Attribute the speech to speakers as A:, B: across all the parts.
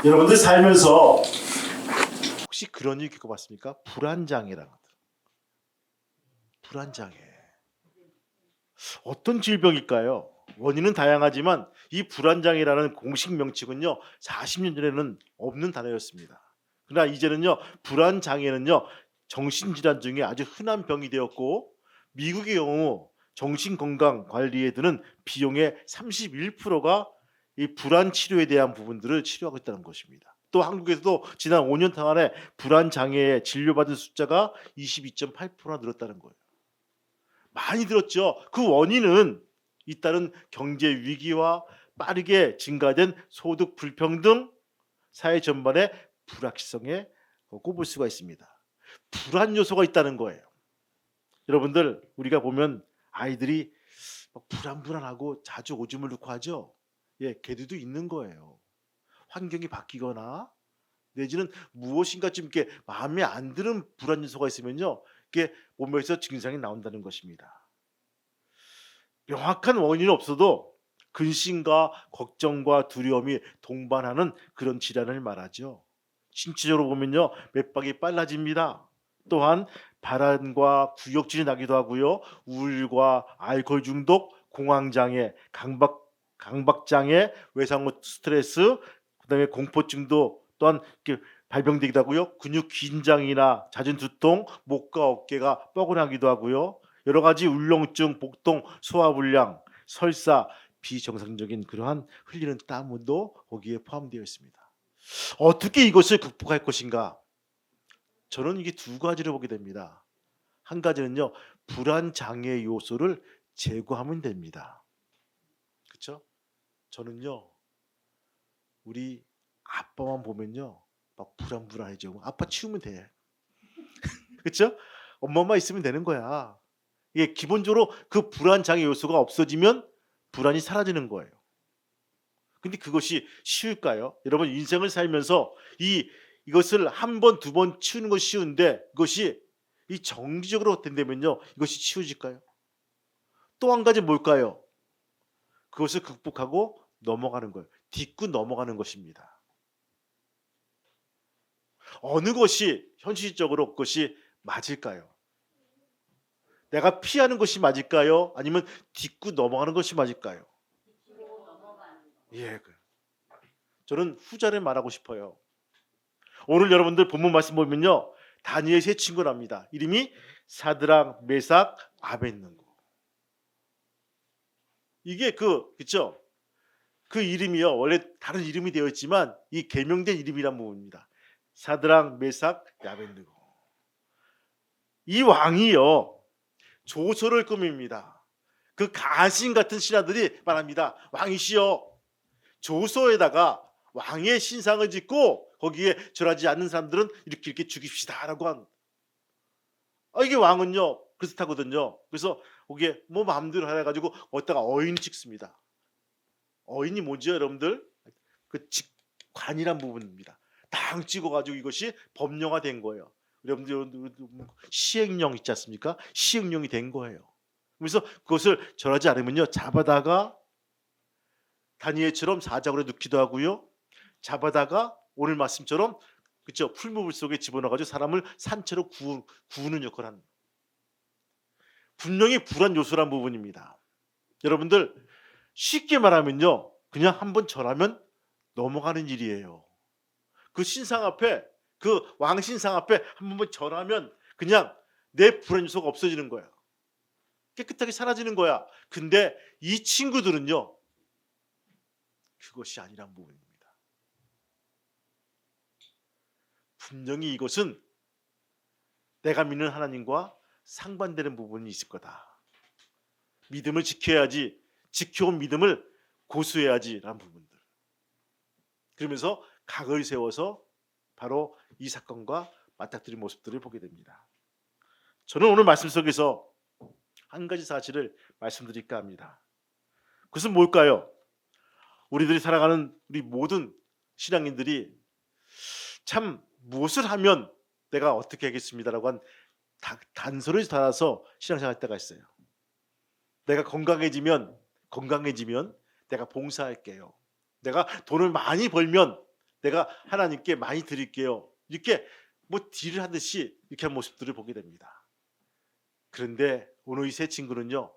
A: 여러분들 살면서 혹시 그런 일 겪어봤습니까? 불안장애라는 것들. 불안장애. 어떤 질병일까요? 원인은 다양하지만 이 불안장애라는 공식 명칭은요 40년 전에는 없는 단어였습니다. 그러나 이제는요 불안장애는요 정신질환 중에 아주 흔한 병이 되었고 미국의 경우 정신건강관리에 드는 비용의 31%가 이 불안 치료에 대한 부분들을 치료하고 있다는 것입니다. 또 한국에서도 지난 5년 동안에 불안장애에 진료받은 숫자가 22.8%나 늘었다는 거예요. 많이 들었죠. 그 원인은 잇따른 경제 위기와 빠르게 증가된 소득 불평등, 사회 전반의 불확실성에 꼽을 수가 있습니다. 불안 요소가 있다는 거예요. 여러분들 우리가 보면 아이들이 불안하고 자주 오줌을 넣고 하죠. 예, 걔들도 있는 거예요. 환경이 바뀌거나 내지는 무엇인가 좀 이렇게 마음에 안 드는 불안 요소가 있으면요, 이게 몸에서 증상이 나온다는 것입니다. 명확한 원인은 없어도 근심과 걱정과 두려움이 동반하는 그런 질환을 말하죠. 신체적으로 보면요, 맥박이 빨라집니다. 또한 발한과 구역질이 나기도 하고요, 우울과 알코올 중독, 공황장애, 강박장애, 외상후 스트레스, 그다음에 공포증도 또한 이렇게 발병되기도 하고요, 근육 긴장이나 잦은 두통, 목과 어깨가 뻐근하기도 하고요, 여러 가지 울렁증, 복통, 소화불량, 설사, 비정상적인 그러한 흘리는 땀도 거기에 포함되어 있습니다. 어떻게 이것을 극복할 것인가? 저는 이게 두 가지를 보게 됩니다. 한 가지는요, 불안 장애 요소를 제거하면 됩니다. 그렇죠? 저는요, 우리 아빠만 보면요, 막 불안해지고 아빠 치우면 돼. 그렇죠? 엄마만 있으면 되는 거야. 이게 기본적으로 그 불안 장애 요소가 없어지면 불안이 사라지는 거예요. 근데 그것이 쉬울까요? 여러분 인생을 살면서 이것을 한 번, 두 번 치우는 것이 쉬운데 그것이 이 정기적으로 된다면요, 이것이 치워질까요? 또 한 가지 뭘까요? 그것을 극복하고 넘어가는 거예요. 딛고 넘어가는 것입니다. 어느 것이 현실적으로 그것이 맞을까요? 내가 피하는 것이 맞을까요? 아니면 딛고 넘어가는 것이 맞을까요? 예, 저는 후자를 말하고 싶어요. 오늘 여러분들 본문 말씀 보면요, 다니엘 세 친구랍니다. 이름이 사드락, 메삭, 아벳느고. 이게 그렇죠? 그 이름이요, 원래 다른 이름이 되어 있지만 이 개명된 이름이란 부분입니다. 사드락, 메삭, 아벳느고. 이 왕이요 조소를 꾸밉니다. 그 가신 같은 신하들이 말합니다. 왕이시여, 조소에다가 왕의 신상을 짓고 거기에 절하지 않는 사람들은 이렇게 죽입시다라고 한. 이게 왕은요 그렇다거든요. 그래서 거기에 뭐 마음대로 해가지고 어디다가 어인 찍습니다. 어인이 뭐죠, 여러분들? 그 직관이란 부분입니다. 당 찍어가지고 이것이 법령화된 거예요. 여러분들 시행령 있지 않습니까? 시행령이 된 거예요. 그래서 그것을 절하지 않으면요 잡아다가 다니엘처럼 사자굴에 넣기도 하고요, 잡아다가 오늘 말씀처럼 그렇죠, 풀무불 속에 집어넣어가지고 사람을 산채로 구우는 역할을 하는, 분명히 불안 요소란 부분입니다. 여러분들 쉽게 말하면요, 그냥 한번 절하면 넘어가는 일이에요. 그 신상 앞에, 그 왕신상 앞에 한 번만 절하면 그냥 내 불안 요소가 없어지는 거야. 깨끗하게 사라지는 거야. 근데 이 친구들은요 그것이 아니란 부분입니다. 분명히 이것은 내가 믿는 하나님과 상반되는 부분이 있을 거다. 믿음을 지켜야지, 지켜온 믿음을 고수해야지라는 부분들. 그러면서 각을 세워서 바로 이 사건과 맞닥뜨린 모습들을 보게 됩니다. 저는 오늘 말씀 속에서 한 가지 사실을 말씀드릴까 합니다. 그것은 뭘까요? 우리들이 살아가는 우리 모든 신앙인들이 참 무엇을 하면 내가 어떻게 하겠습니다라고 한 단서를 달아서 신앙생활 할 때가 있어요. 내가 건강해지면 내가 봉사할게요. 내가 돈을 많이 벌면 내가 하나님께 많이 드릴게요. 이렇게 뭐 딜을 하듯이 이렇게 한 모습들을 보게 됩니다. 그런데 오늘 이 세 친구는요,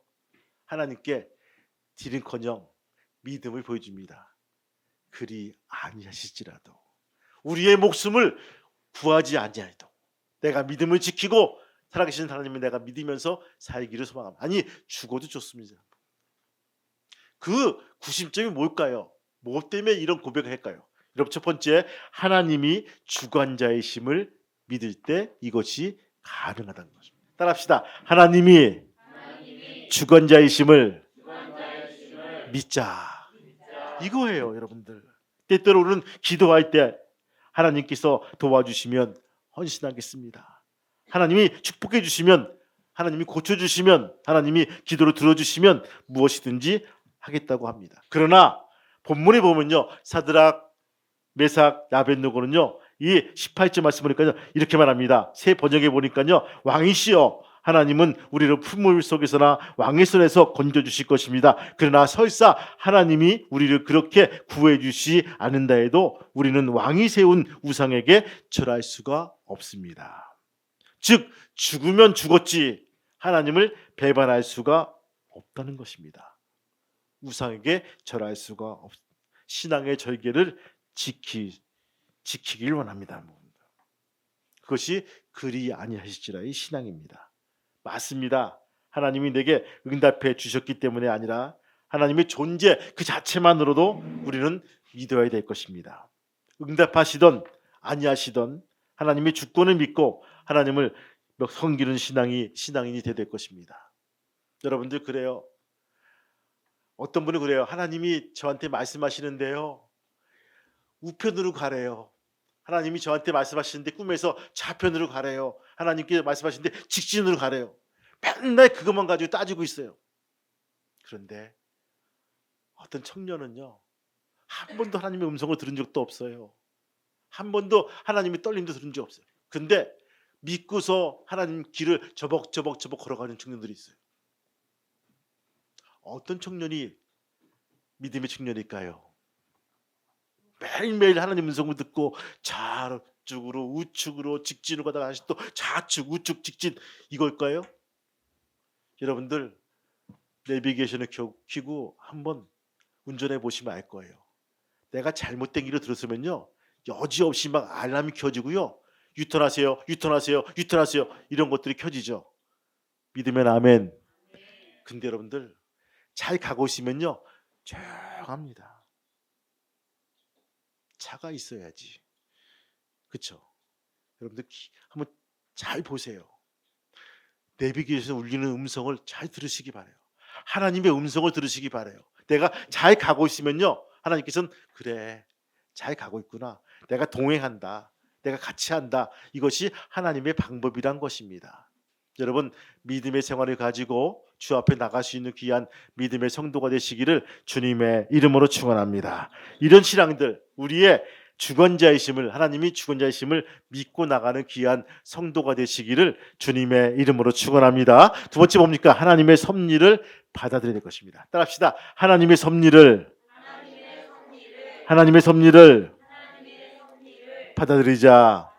A: 하나님께 딜은커녕 믿음을 보여줍니다. 그리 아니하실지라도 우리의 목숨을 구하지 아니하여도 내가 믿음을 지키고 살아계신 하나님을 내가 믿으면서 살기를 소망합니다. 아니 죽어도 좋습니다. 그 구심점이 뭘까요? 뭐 때문에 이런 고백을 할까요? 여러분, 첫 번째, 하나님이 주관자이심을 믿을 때 이것이 가능하다는 것입니다. 따라합시다. 하나님이 주관자이심을 믿자. 이거예요, 여러분들. 때때로 우리는 기도할 때 하나님께서 도와주시면 헌신하겠습니다. 하나님이 축복해 주시면, 하나님이 고쳐주시면, 하나님이 기도를 들어주시면 무엇이든지 하겠다고 합니다. 그러나 본문에 보면요, 사드락, 메삭, 아벳느고는요, 이 18절 말씀 보니까요, 이렇게 말합니다. 새 번역에 보니까요, 왕이시여 하나님은 우리를 풀물 속에서나 왕의 손에서 건져주실 것입니다. 그러나 설사 하나님이 우리를 그렇게 구해주시 않는다 해도 우리는 왕이 세운 우상에게 절할 수가 없습니다. 즉 죽으면 죽었지 하나님을 배반할 수가 없다는 것입니다. 우상에게 절할 수가 없, 신앙의 절개를 지키길 원합니다. 그것이 그리 아니하실지라의 신앙입니다. 맞습니다. 하나님이 내게 응답해 주셨기 때문에 아니라 하나님의 존재 그 자체만으로도 우리는 믿어야 될 것입니다. 응답하시던 아니하시던 하나님의 주권을 믿고 하나님을 섬기는 신앙인이 되어야 될 것입니다. 여러분들 그래요. 어떤 분은 그래요. 하나님이 저한테 말씀하시는데요, 우편으로 가래요. 하나님이 저한테 말씀하시는데 꿈에서 좌편으로 가래요. 하나님께 말씀하시는데 직진으로 가래요. 맨날 그것만 가지고 따지고 있어요. 그런데 어떤 청년은요, 한 번도 하나님의 음성을 들은 적도 없어요. 한 번도 하나님의 떨림도 들은 적 없어요. 근데 믿고서 하나님 길을 저벅저벅 걸어가는 청년들이 있어요. 어떤 청년이 믿음의 청년일까요? 매일매일 하나님 음성을 듣고 좌측으로 우측으로 직진으로 가다가 다시 또 좌측 우측 직진, 이걸까요? 여러분들 내비게이션을 켜고 한번 운전해 보시면 알 거예요. 내가 잘못된 길을 들었으면요, 여지없이 막 알람이 켜지고요, 유턴하세요 이런 것들이 켜지죠. 믿으면 아멘. 근데 여러분들 잘 가고 있으면요, 조용합니다. 차가 있어야지. 그렇죠? 여러분들 한번 잘 보세요. 내비게이션에서 울리는 음성을 잘 들으시기 바라요. 하나님의 음성을 들으시기 바라요. 내가 잘 가고 있으면요, 하나님께서는 그래, 잘 가고 있구나, 내가 동행한다, 내가 같이 한다. 이것이 하나님의 방법이란 것입니다. 여러분, 믿음의 생활을 가지고 주 앞에 나갈 수 있는 귀한 믿음의 성도가 되시기를 주님의 이름으로 축원합니다. 이런 신앙들, 우리의 주권자이심을, 하나님이 주권자이심을 믿고 나가는 귀한 성도가 되시기를 주님의 이름으로 축원합니다. 두 번째 뭡니까? 하나님의 섭리를 받아들여야 될 것입니다. 따라합시다. 하나님의 섭리를 받아들이자.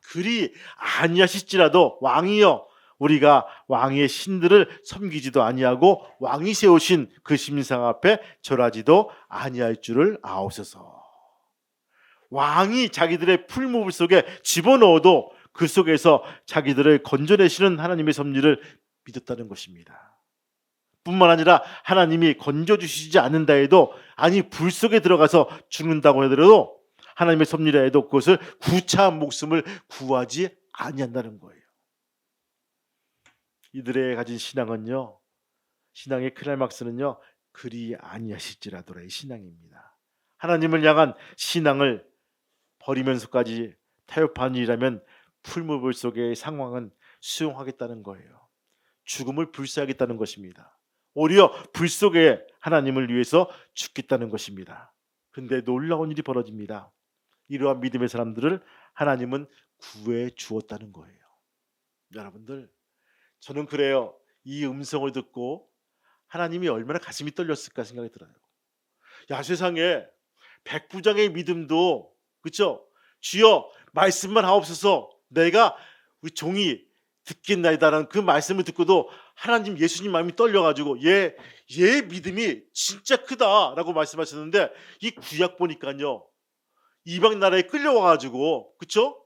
A: 그리 아니하실지라도 왕이여 우리가 왕의 신들을 섬기지도 아니하고 왕이 세우신 그 신상 앞에 절하지도 아니할 줄을 아옵소서. 왕이 자기들의 풀무불 속에 집어넣어도 그 속에서 자기들을 건져내시는 하나님의 섭리를 믿었다는 것입니다. 뿐만 아니라 하나님이 건져주시지 않는다 해도, 아니 불 속에 들어가서 죽는다고 하더라도 하나님의 섭리라 해도 그것을 구차한 목숨을 구하지 아니한다는 거예요. 이들의 가진 신앙은요, 신앙의 클라이막스는요, 그리 아니하실지라도의 신앙입니다. 하나님을 향한 신앙을 버리면서까지 타협한 일이라면 풀무불 속의 상황은 수용하겠다는 거예요. 죽음을 불사하겠다는 것입니다. 오히려 불 속에 하나님을 위해서 죽겠다는 것입니다. 그런데 놀라운 일이 벌어집니다. 이러한 믿음의 사람들을 하나님은 구해 주었다는 거예요. 여러분들, 저는 그래요. 이 음성을 듣고 하나님이 얼마나 가슴이 떨렸을까 생각이 들어요. 야, 세상에 백부장의 믿음도 그렇죠? 주여 말씀만 하옵소서 내가 우리 종이 듣겠나이다라는 그 말씀을 듣고도 하나님 예수님 마음이 떨려가지고 얘 믿음이 진짜 크다라고 말씀하셨는데 이 구약 보니까요 이방 나라에 끌려와가지고 그렇죠?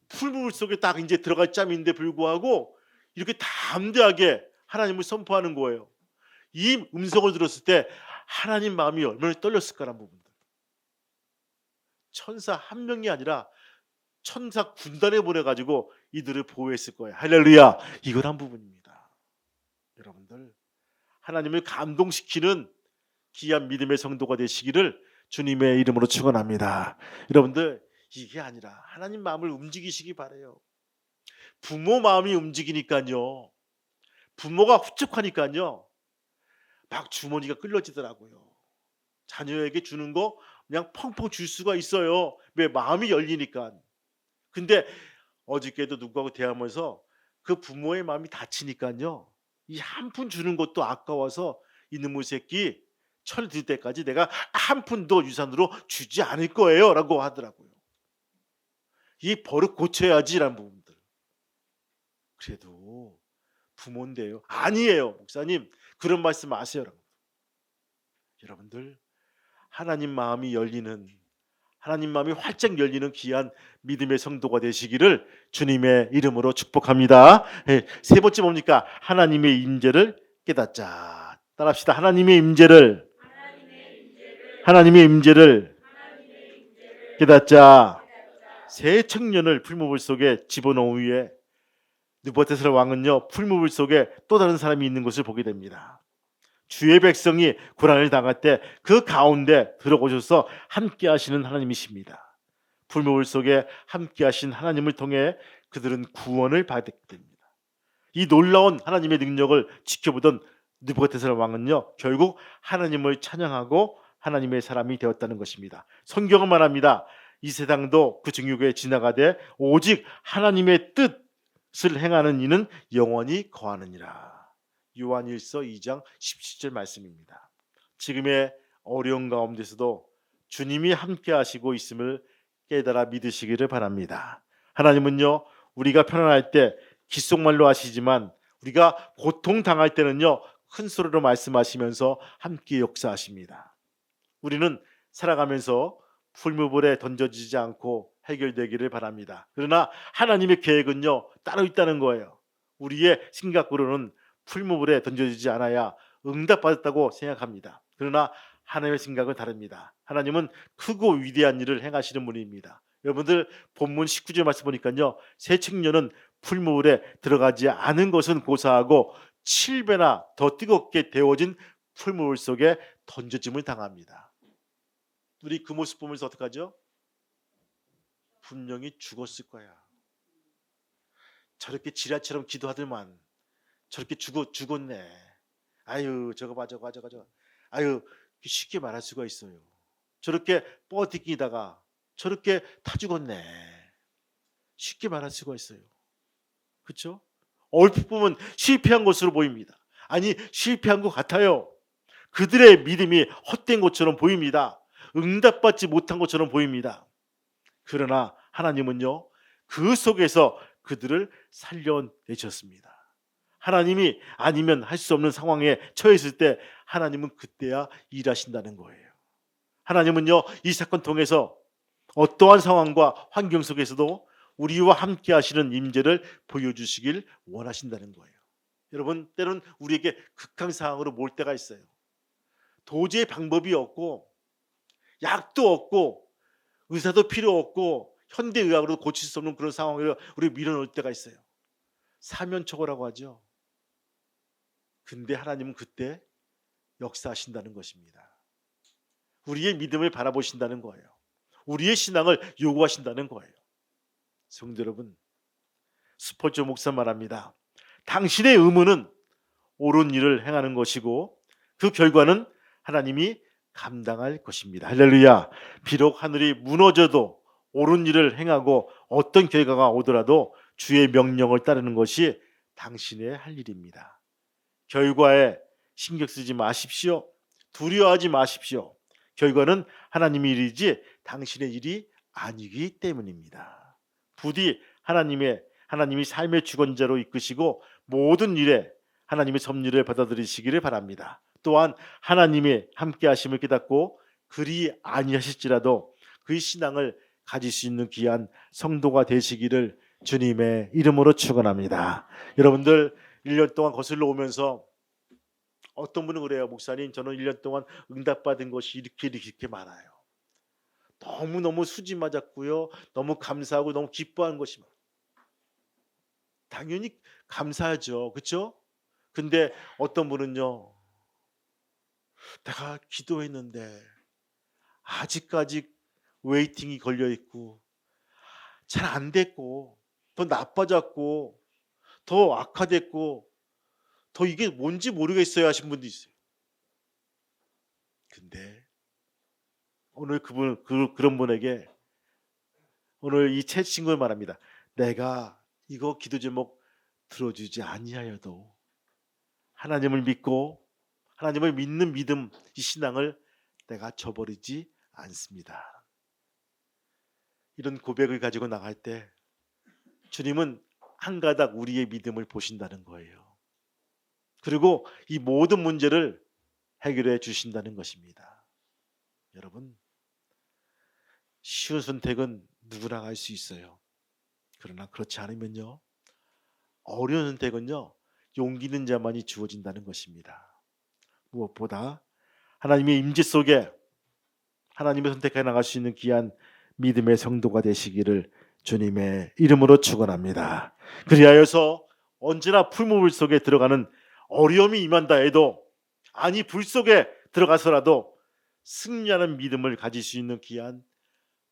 A: 풀물 속에 딱 이제 들어갈 짬인데 불구하고 이렇게 담대하게 하나님을 선포하는 거예요. 이 음성을 들었을 때 하나님 마음이 얼마나 떨렸을까라는 부분들. 천사 한 명이 아니라 천사 군단에 보내가지고 이들을 보호했을 거예요. 할렐루야. 이걸 한 부분입니다. 여러분들 하나님을 감동시키는 귀한 믿음의 성도가 되시기를 주님의 이름으로 축원합니다. 여러분들 이게 아니라 하나님 마음을 움직이시기 바래요. 부모 마음이 움직이니까요. 부모가 흡족하니까요. 막 주머니가 끌려지더라고요. 자녀에게 주는 거 그냥 펑펑 줄 수가 있어요. 왜? 마음이 열리니까. 근데 어저께도 누구하고 대화하면서 그 부모의 마음이 다치니까요. 이 한 푼 주는 것도 아까워서 이놈의 새끼 철 들 때까지 내가 한 푼도 유산으로 주지 않을 거예요 라고 하더라고요. 이 버릇 고쳐야지라는 부분들. 그래도 부모인데요. 아니에요 목사님 그런 말씀 아세요. 여러분들 하나님 마음이 열리는 하나님 마음이 활짝 열리는 귀한 믿음의 성도가 되시기를 주님의 이름으로 축복합니다. 세 번째 뭡니까? 하나님의 임재를 깨닫자. 따라합시다. 하나님의 임재를 깨닫자. 새 청년을 풀무불 속에 집어넣은 후에 느부갓네살 왕은요 풀무불 속에 또 다른 사람이 있는 것을 보게 됩니다. 주의 백성이 고난을 당할 때 그 가운데 들어오셔서 함께 하시는 하나님이십니다. 풀무불 속에 함께 하신 하나님을 통해 그들은 구원을 받게 됩니다. 이 놀라운 하나님의 능력을 지켜보던 느부갓네살 왕은요 결국 하나님을 찬양하고 하나님의 사람이 되었다는 것입니다. 성경은 말합니다. 이 세상도 그 증육에 지나가되 오직 하나님의 뜻을 행하는 이는 영원히 거하느니라. 요한일서 2장 17절 말씀입니다. 지금의 어려운 가운데서도 주님이 함께 하시고 있음을 깨달아 믿으시기를 바랍니다. 하나님은요 우리가 편안할 때 귓속말로 하시지만 우리가 고통당할 때는요 큰 소리로 말씀하시면서 함께 역사하십니다. 우리는 살아가면서 풀무불에 던져지지 않고 해결되기를 바랍니다. 그러나 하나님의 계획은요 따로 있다는 거예요. 우리의 생각으로는 풀무불에 던져지지 않아야 응답받았다고 생각합니다. 그러나 하나님의 생각은 다릅니다. 하나님은 크고 위대한 일을 행하시는 분입니다. 여러분들 본문 19절 말씀 보니까요 새 청년은 풀무불에 들어가지 않은 것은 고사하고 7배나 더 뜨겁게 데워진 풀무불 속에 던져짐을 당합니다. 우리 그 모습 보면서 어떡하죠? 분명히 죽었을 거야. 저렇게 지라처럼 기도하더만 저렇게 죽었네. 아유 저거 봐. 아유 쉽게 말할 수가 있어요. 저렇게 뻗디기다가 저렇게 타 죽었네. 쉽게 말할 수가 있어요. 그렇죠? 얼핏 보면 실패한 것으로 보입니다. 아니 실패한 것 같아요. 그들의 믿음이 헛된 것처럼 보입니다. 응답받지 못한 것처럼 보입니다. 그러나 하나님은요 그 속에서 그들을 살려내셨습니다. 하나님이 아니면 할 수 없는 상황에 처했을 때 하나님은 그때야 일하신다는 거예요. 하나님은요 이 사건 통해서 어떠한 상황과 환경 속에서도 우리와 함께 하시는 임재를 보여주시길 원하신다는 거예요. 여러분 때로는 우리에게 극한 상황으로 몰 때가 있어요. 도저히 방법이 없고 약도 없고 의사도 필요 없고 현대의학으로 고칠 수 없는 그런 상황으로 우리 밀어넣을 때가 있어요. 사면초고라고 하죠. 근데 하나님은 그때 역사하신다는 것입니다. 우리의 믿음을 바라보신다는 거예요. 우리의 신앙을 요구하신다는 거예요. 성도 여러분, 스포츠 목사 말합니다. 당신의 의무는 옳은 일을 행하는 것이고 그 결과는 하나님이 감당할 것입니다. 할렐루야. 비록 하늘이 무너져도 옳은 일을 행하고 어떤 결과가 오더라도 주의 명령을 따르는 것이 당신의 할 일입니다. 결과에 신경 쓰지 마십시오. 두려워하지 마십시오. 결과는 하나님의 일이지 당신의 일이 아니기 때문입니다. 부디 하나님이 삶의 주권자로 이끄시고 모든 일에 하나님의 섭리를 받아들이시기를 바랍니다. 또한 하나님의 함께 하심을 깨닫고 그리 아니하실지라도 그 신앙을 가질 수 있는 귀한 성도가 되시기를 주님의 이름으로 축원합니다. 여러분들 1년 동안 거슬러 오면서 어떤 분은 그래요. 목사님, 저는 1년 동안 응답받은 것이 이렇게 많아요. 너무너무 수지 맞았고요. 너무 감사하고 너무 기뻐하는 것이 많아요. 당연히 감사하죠. 그렇죠? 근데 어떤 분은요. 내가 기도했는데 아직까지 웨이팅이 걸려 있고 잘 안 됐고 더 나빠졌고 더 악화됐고 더 이게 뭔지 모르겠어요 하신 분도 있어요. 근데 오늘 그런 분에게 오늘 이 책 친구를 말합니다. 내가 이거 기도 제목 들어주지 아니하여도 하나님을 믿고 하나님을 믿는 믿음, 이 신앙을 내가 저버리지 않습니다. 이런 고백을 가지고 나갈 때 주님은 한 가닥 우리의 믿음을 보신다는 거예요. 그리고 이 모든 문제를 해결해 주신다는 것입니다. 여러분, 쉬운 선택은 누구나 할 수 있어요. 그러나 그렇지 않으면요, 어려운 선택은요, 용기 있는 자만이 주어진다는 것입니다. 무엇보다 하나님의 임재 속에 하나님의 선택해 나갈 수 있는 귀한 믿음의 성도가 되시기를 주님의 이름으로 축원합니다. 그리하여서 언제나 풀무불 속에 들어가는 어려움이 임한다 해도, 아니 불 속에 들어가서라도 승리하는 믿음을 가질 수 있는 귀한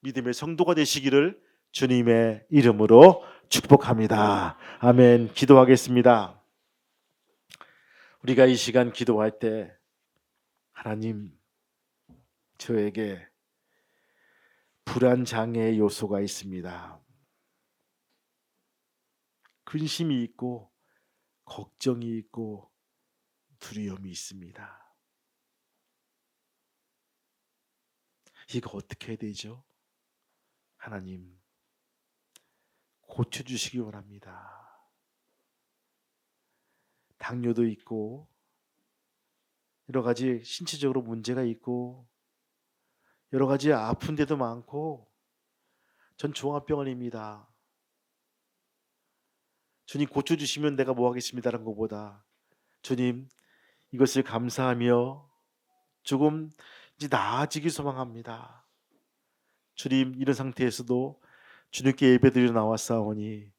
A: 믿음의 성도가 되시기를 주님의 이름으로 축복합니다. 아멘. 기도하겠습니다. 우리가 이 시간 기도할 때 하나님, 저에게 불안 장애의 요소가 있습니다. 근심이 있고 걱정이 있고 두려움이 있습니다. 이거 어떻게 해야 되죠? 하나님, 고쳐주시기 원합니다. 당뇨도 있고 여러 가지 신체적으로 문제가 있고 여러 가지 아픈 데도 많고 전 종합병원입니다. 주님 고쳐주시면 내가 뭐 하겠습니다라는 것보다 주님 이것을 감사하며 조금 이제 나아지기 소망합니다. 주님, 이런 상태에서도 주님께 예배드리러 나왔사오니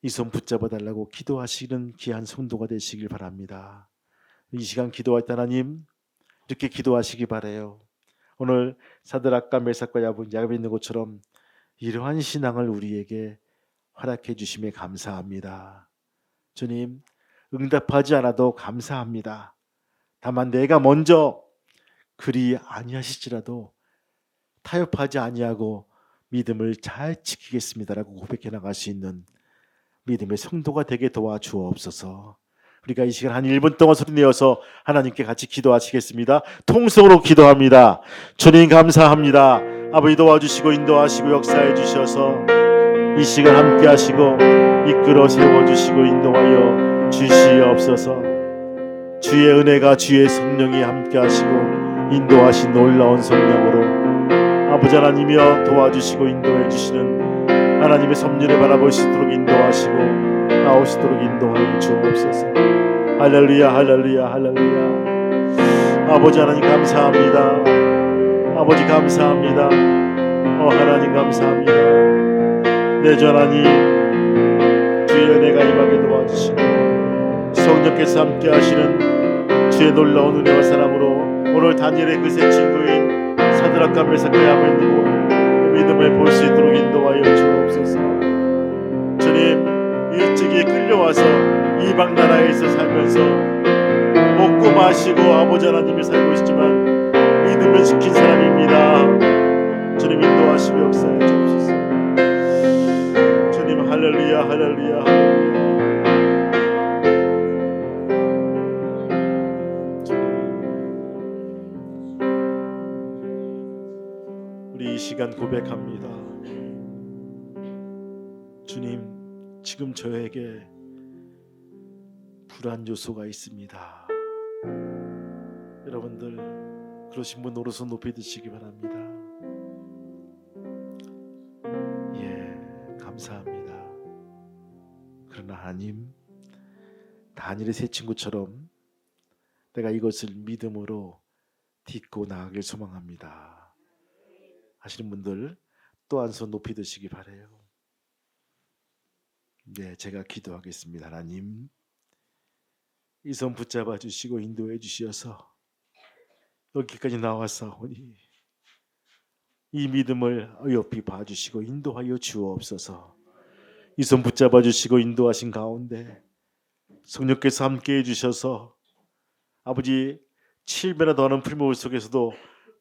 A: 이 손 붙잡아 달라고 기도하시는 귀한 성도가 되시길 바랍니다. 이 시간 기도할 때 하나님 이렇게 기도하시기 바라요. 오늘 사드락과 메삭과 야베느고처럼 이러한 신앙을 우리에게 허락해 주심에 감사합니다. 주님, 응답하지 않아도 감사합니다. 다만 내가 먼저 그리 아니하실지라도 타협하지 아니하고 믿음을 잘 지키겠습니다라고 고백해 나갈 수 있는 믿음의 성도가 되게 도와주옵소서. 우리가 이 시간 한 1분 동안 소리내어서 하나님께 같이 기도하시겠습니다. 통성으로 기도합니다. 주님 감사합니다. 아버지 도와주시고 인도하시고 역사해 주셔서 이 시간 함께 하시고 이끌어 세워주시고 인도하여 주시옵소서. 주의 은혜가 주의 성령이 함께 하시고 인도하신 놀라운 성령으로 아버지 하나님이여 도와주시고 인도해 주시는 하나님의 섭리를 바라볼 수 있도록 인도하시고 나오시도록 인도하여 주옵소서. 할렐루야 할렐루야 할렐루야. 아버지 하나님 감사합니다. 아버지 감사합니다. 하나님 감사합니다. 내 주 하나님, 주의 은혜가 임하게 도와주시고 성령께서 함께 하시는 주의 놀라운 은혜와 사랑으로 오늘 다니엘의 그 세 친구인 사드락과 메삭과 야베느고 믿음을 볼 수 있도록 인도하여 주옵소서. 주님, 일찍이 끌려와서 이방 나라에서 살면서 먹고 마시고 아버지 하나님이 살고 있지만 믿음을 지킨 사람입니다. 주님 인도하시고 역사해 주옵소서. 주님 할렐루야 할렐루야 할렐루야. 시간 고백합니다. 주님, 지금 저에게 불안 요소가 있습니다. 여러분들 그러신 분 오른손 높이 드시기 바랍니다. 예, 감사합니다. 그러나 하나님, 다니엘의 세 친구처럼 내가 이것을 믿음으로 딛고 나아가길 소망합니다 하시는 분들 또 한 손 높이 드시기 바라요. 네, 제가 기도하겠습니다. 하나님, 이 손 붙잡아 주시고 인도해 주시어서 여기까지 나왔사오니 이 믿음을 어여삐 봐주시고 인도하여 주옵소서. 이 손 붙잡아 주시고 인도하신 가운데 성령께서 함께해 주셔서 아버지 7배나 더하는 풀무불 속에서도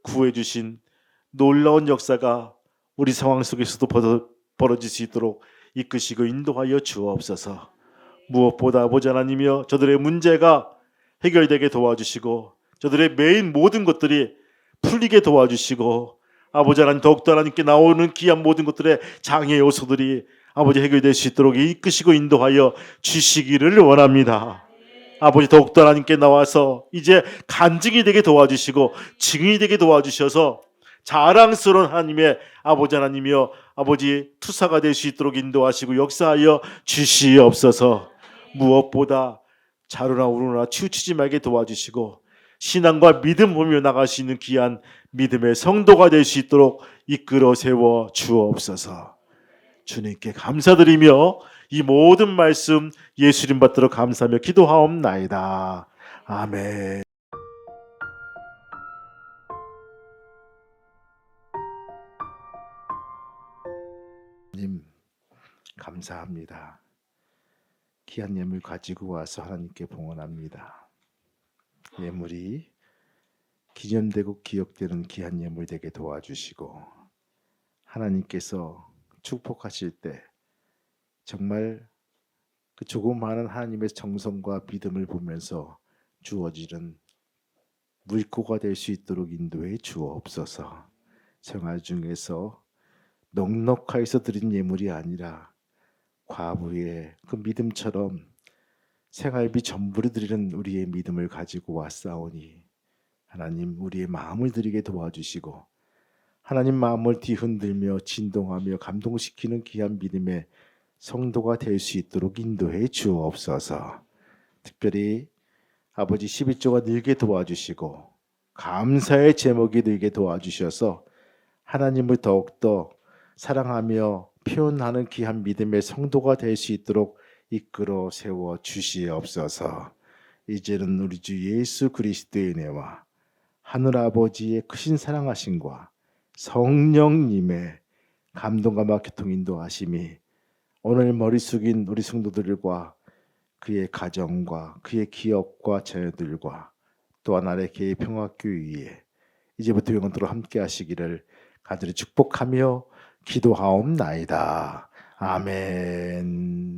A: 구해 주신 놀라운 역사가 우리 상황 속에서도 벌어질 수 있도록 이끄시고 인도하여 주옵소서. 무엇보다 아버지 하나님이여, 저들의 문제가 해결되게 도와주시고 저들의 메인 모든 것들이 풀리게 도와주시고 아버지 하나님, 더욱더 하나님께 나오는 귀한 모든 것들의 장애 요소들이 아버지 해결될 수 있도록 이끄시고 인도하여 주시기를 원합니다. 아버지, 더욱더 하나님께 나와서 이제 간증이 되게 도와주시고 증인이 되게 도와주셔서 자랑스러운 하나님의 아버지 하나님이여, 아버지 투사가 될 수 있도록 인도하시고 역사하여 주시옵소서. 무엇보다 자루나 우루나 치우치지 말게 도와주시고 신앙과 믿음 보며 나갈 수 있는 귀한 믿음의 성도가 될 수 있도록 이끌어 세워 주옵소서. 주님께 감사드리며 이 모든 말씀 예수 이름 받들어 감사하며 기도하옵나이다. 아멘. 님, 감사합니다. 귀한 예물 가지고 와서 하나님께 봉헌합니다. 예물이 기념되고 기억되는 귀한 예물 되게 도와주시고 하나님께서 축복하실 때 정말 그 조그마한 하나님의 정성과 믿음을 보면서 주어지는 물고가 될 수 있도록 인도해 주옵소서. 생활 중에서 넉넉하여서 드린 예물이 아니라 과부의 그 믿음처럼 생활비 전부를 드리는 우리의 믿음을 가지고 왔사오니 하나님, 우리의 마음을 드리게 도와주시고 하나님 마음을 뒤흔들며 진동하며 감동시키는 귀한 믿음의 성도가 될 수 있도록 인도해 주옵소서. 특별히 아버지 11조가 늘게 도와주시고 감사의 제목이 늘게 도와주셔서 하나님을 더욱더 사랑하며 표현하는 귀한 믿음의 성도가 될 수 있도록 이끌어 세워 주시옵소서. 이제는 우리 주 예수 그리스도의 은혜와 하늘 아버지의 크신 사랑하심과 성령님의 감동과 교통 인도하심이 오늘 머리 숙인 우리 성도들과 그의 가정과 그의 기업과 자녀들과 또한 아래 개의 평화교회 위에 이제부터 영원토록 함께 하시기를 간절히 축복하며 기도하옵나이다. 아멘.